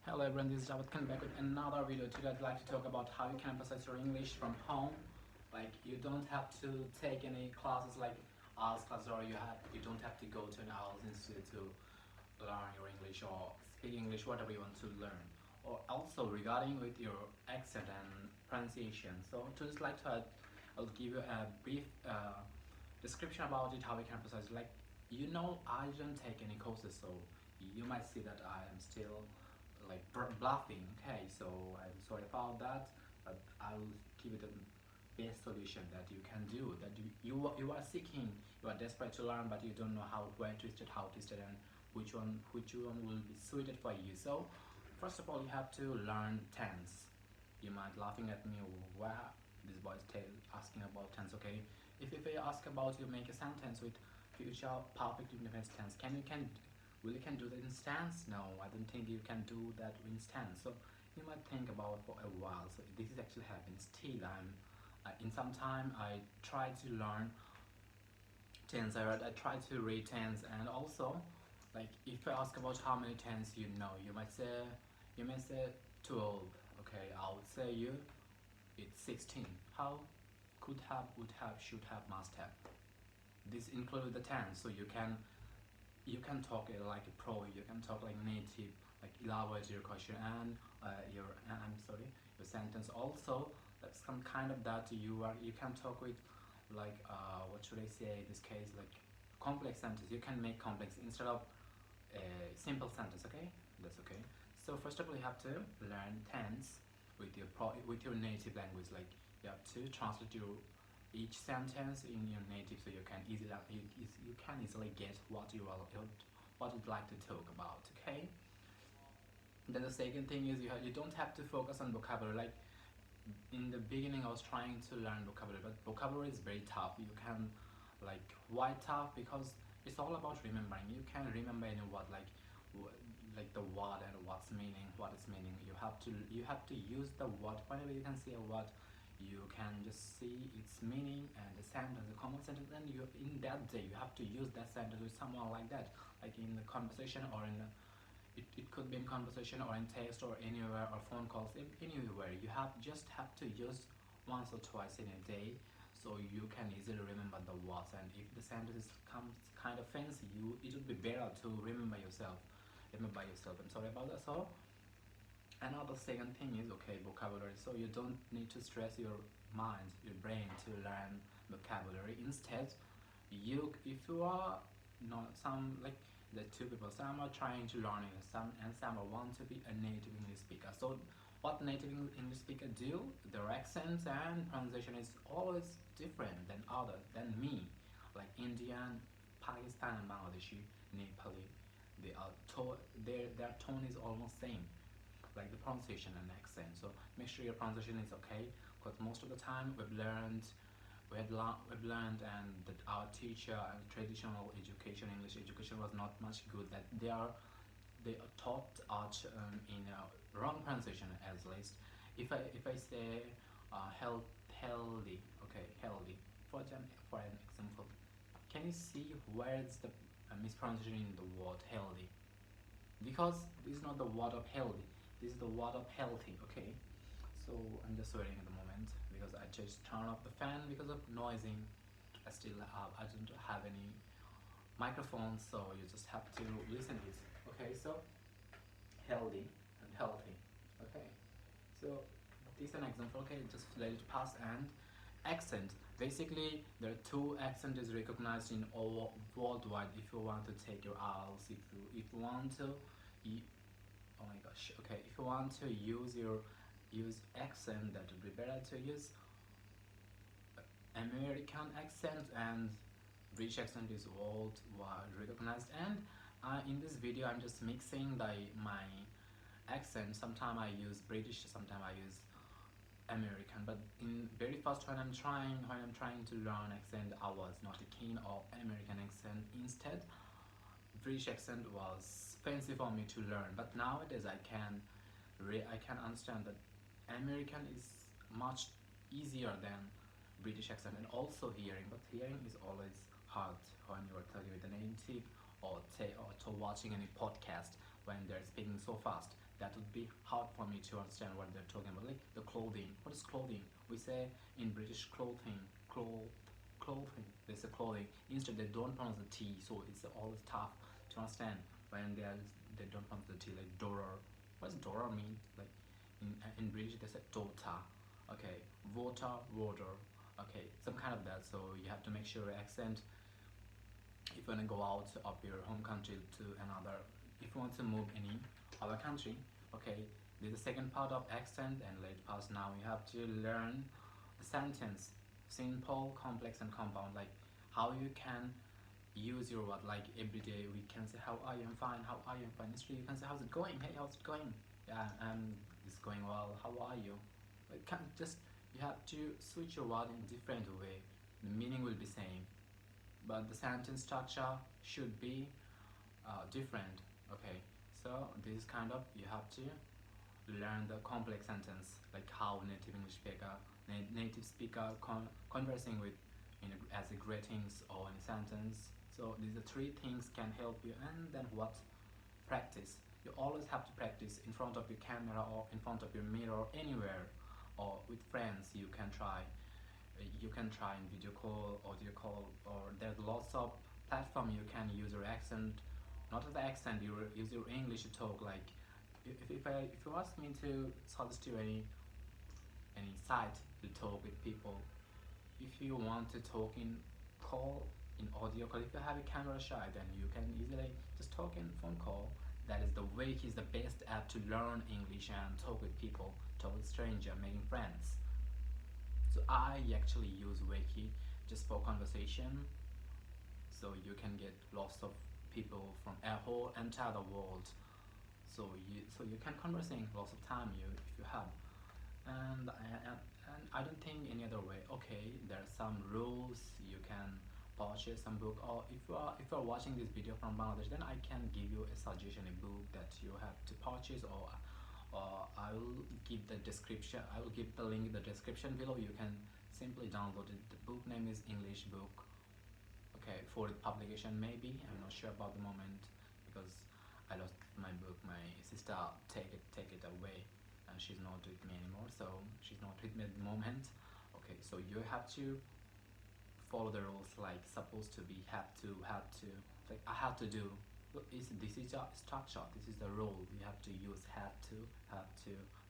Hello everyone, this is Javad coming back with another video. Today I'd like to talk about how you can emphasize your English from home. Like you don't have to take any classes like IELTS classes, or you don't have to go to an IELTS institute to learn your English or speak English, whatever you want to learn. Or also regarding with your accent and pronunciation. So to just like to I'll give you a brief description about it, how we can emphasize. Like I didn't take any courses, so you might see that I am still like bluffing. Okay, so I'm sorry about that, but I will give it the best solution that you can do. That you are seeking, you are desperate to learn, but you don't know where to start, how to start, and which one will be suited for you. So first of all, you have to learn tense. You might laughing at me, where this boy is asking about tense. Okay, if I ask about you make a sentence with future perfect indefinite tense, can really can do that in stance? No, I don't think you can do that in stance. So you might think about for a while. So this is actually happening. Still, I'm in some time I try to learn tense. I try to read tense, and also like if I ask about how many tense you may say 12. Okay, I would say you it's 16. How? Could have, would have, should have, must have. This includes the tense, so you can talk like a pro, you can talk like native, like elaborate your question and your sentence. Also, that's some kind of that you can talk with like what should I say? In this case, like complex sentence. You can make complex instead of a simple sentence. Okay, that's okay. So first of all, you have to learn tense with your native language. Like you have to translate your each sentence in your native, so you can easily get what you'd like to talk about. Okay, then the second thing is you don't have to focus on vocabulary. Like in the beginning I was trying to learn vocabulary, but vocabulary is very tough. You can like why tough? Because it's all about remembering. You can remember any word, like the word and what's meaning, what is meaning. You have to use the word. Whenever you can see a word, you can just see its meaning and the sentence, the common sentence, and you in that day you have to use that sentence with someone like that, like in the conversation or it could be in conversation or in text or anywhere or phone calls, anywhere. You have to use once or twice in a day, so you can easily remember the words. And if the sentence comes kind of fancy, it would be better to remember yourself. I'm sorry about that. So another second thing is okay, vocabulary. So you don't need to stress your mind, your brain to learn vocabulary. Instead, if you are not some like the two people, some are trying to learn English, some are want to be a native English speaker. So what native English speaker do? Their accents and pronunciation is always different than me. Like Indian, Pakistan, and Bangladeshi, Nepali, their tone is almost same, like the pronunciation and accent. So make sure your pronunciation is okay, because most of the time we've learned and that our teacher and traditional education, English education, was not much good. That they taught us in a wrong pronunciation at least. If I say healthy, okay, healthy. For an example, can you see where is the mispronunciation in the word healthy? Because this is not the word of healthy, this is the word of healthy. Okay, so I'm just sweating at the moment because I just turned off the fan because of noising. I don't have any microphone, so you just have to listen it. Okay, so healthy and healthy. Okay, so this is an example. Okay, just let it pass. And accent, basically there are two accent is recognized in all worldwide. If you want to take your IELTS, if you want to oh my gosh, okay, if you want to use accent, that would be better to use American accent, and British accent is worldwide recognized. And in this video I'm just mixing my accent. Sometimes I use British, sometimes I use American. But in very first when I'm trying to learn accent, I was not keen of American accent. Instead, British accent was fancy for me to learn. But nowadays I can understand that American is much easier than British accent, and also hearing. But hearing is always hard when you are talking with a native, or to watching any podcast when they're speaking so fast. that would be hard for me to understand what they're talking about. Like the clothing. What is clothing? We say in British clothing, clothing. They say clothing. Instead, they don't pronounce the T, so it's always tough to understand when they don't pronounce the T. Like Dora. What does Dora mean? Like in British, they say daughter. Okay, water, water. Okay, some kind of that. So you have to make sure your accent if you want to go out of your home country to another, if you want to move any other country, okay, there's the second part of accent and later parts. Now you have to learn the sentence, simple, complex and compound, like how you can use your word. Like every day we can say how are you, I'm fine, how are you, I'm fine. Instead you can say how's it going, hey, how's it going, yeah, it's going well, how are you. Like just you have to switch your word in different way, the meaning will be same but the sentence structure should be different. Okay, so this is kind of you have to learn the complex sentence, like how native English speaker, native speaker conversing with as a greetings or in a sentence. So these are three things can help you. And then what? Practice. You always have to practice in front of your camera or in front of your mirror, anywhere, or with friends. You can try in video call, audio call, or there's lots of platform you can use your accent, not the accent, you use your English to talk. Like if you ask me to suggest you any site to talk with people, if you want to talk in call, in audio call, if you have a camera shy, then you can easily just talk in phone call. That is the way, is the best app to learn English and talk with people, talk with stranger, making friends. So I actually use Wiki just for conversation. So you can get lots of people from a whole entire world. So you can conversing lots of time if you have. And I don't think any other way. Okay, there are some rules. You can purchase some book, or if you are watching this video from Bangladesh, then I can give you a suggestion, a book that you have to purchase, or I will give the description. I will give the link in the description below. You can simply download it. The book name is English book. Okay, for the publication maybe. I'm not sure about the moment because I lost my book. My sister take it away, and she's not with me anymore. So she's not with me at the moment. Okay, so you have to follow the rules, like supposed to be, have to, like I have to do. This is a structure, this is the rule. We have to use have to,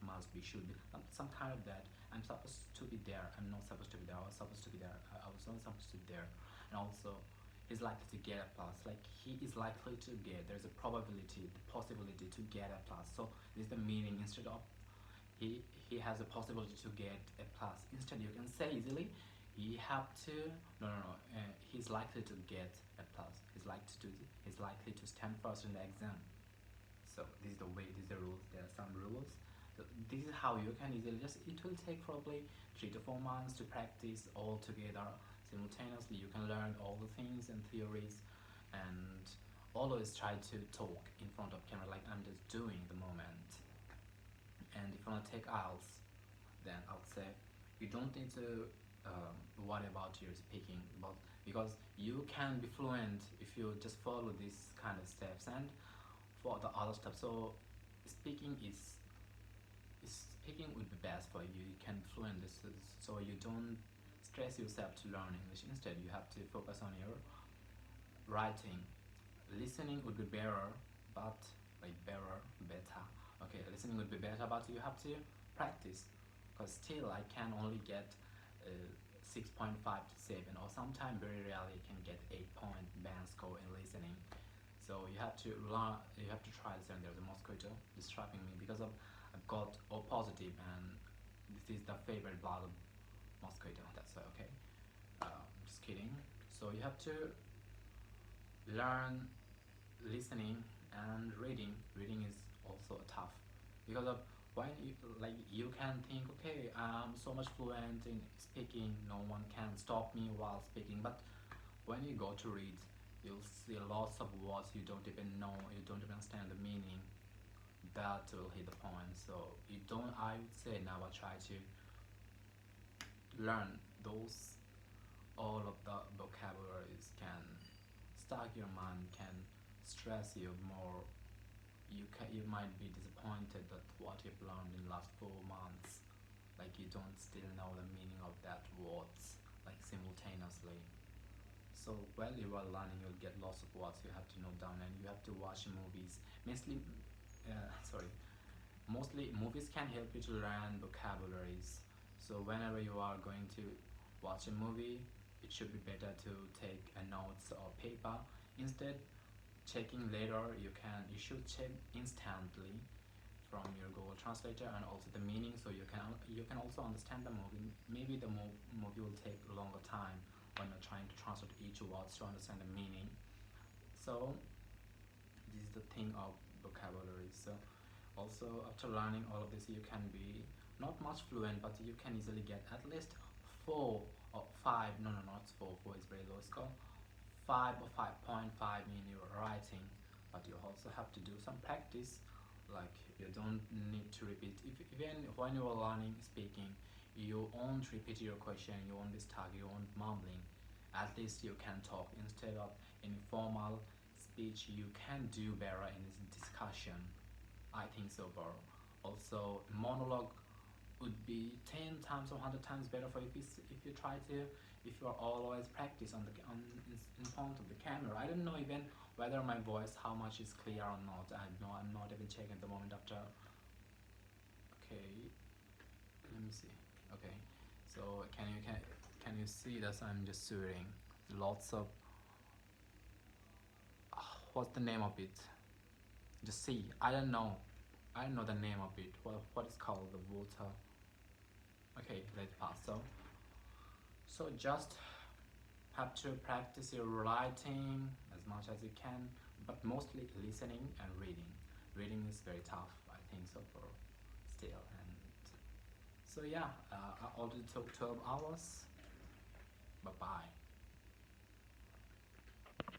must be, should be, some kind of that. I'm supposed to be there, I'm not supposed to be there, I was supposed to be there, I was not supposed to be there. And also he's likely to get a plus, like he is likely to get, there's a probability, the possibility to get a plus. So this is the meaning. Instead of he has a possibility to get a plus, instead you can say easily he have to, he's likely to get a plus, he's likely to stand first in the exam. So this is the way, this is the rules. There are some rules. So this is how you can easily just, it will take probably 3 to 4 months to practice all together simultaneously. You can learn all the things and theories, and always try to talk in front of camera like I'm just doing the moment. And if you want to take IELTS, then I'll say you don't need to worry about your speaking, because you can be fluent if you just follow these kind of steps and for the other stuff. So speaking speaking would be best for you. You can be fluent this, so you don't stress yourself to learn English. Instead you have to focus on your writing. Listening would be better, but like better. Okay, listening would be better, but you have to practice, because still I can only get 6.5 to 7, or sometimes very rarely you can get 8-point band score in listening. So you have to learn, you have to try listening. There's a mosquito distracting me because I've got O positive, and this is the favorite blood of mosquito. That's okay. Just kidding. So you have to learn listening and reading. Reading is also tough because of when you can think, okay, I'm so much fluent in speaking, no one can stop me while speaking. But when you go to read, you'll see lots of words you don't even know, you don't even understand the meaning. That will hit the point. So you don't, I would say now I try to learn those. All of the vocabularies can stuck your mind, can stress you more you might be disappointed that what you've learned in last 4 months, like you don't still know the meaning of that words like simultaneously. So while you are learning, you'll get lots of words you have to note down, and you have to watch movies. Mostly, sorry, mostly movies can help you to learn vocabularies. So whenever you are going to watch a movie, it should be better to take a notes or paper. Instead, checking later, you should check instantly from your Google Translator and also the meaning, so you can also understand the movie. Maybe the movie will take a longer time when you're trying to translate each word to understand the meaning. So this is the thing of vocabulary. So also after learning all of this, you can be not much fluent, but you can easily get at least 4 or 5. No, no, not 4. 4 is very low score. 5 or 5.5 in your writing, but you also have to do some practice. Like you don't need to repeat. If even when you are learning speaking, you won't repeat your question. You won't be stuck. You won't mumbling. At least you can talk instead of in formal speech. You can do better in this discussion. I think so, bro. Also, monologue would be 10 times or 100 times better for you if you try to, if you are always practice in front of the camera. I don't know even whether my voice how much is clear or not. I know I'm not even checking at the moment after. Okay, let me see. Okay, so can you see that I'm just swearing? Lots of what's the name of it? Just see. I don't know. I don't know the name of it. What is called the water? Okay, let's pass. So just have to practice your writing as much as you can, but mostly listening and reading. Reading is very tough, I think so, for still. And so yeah, I already took 12 hours.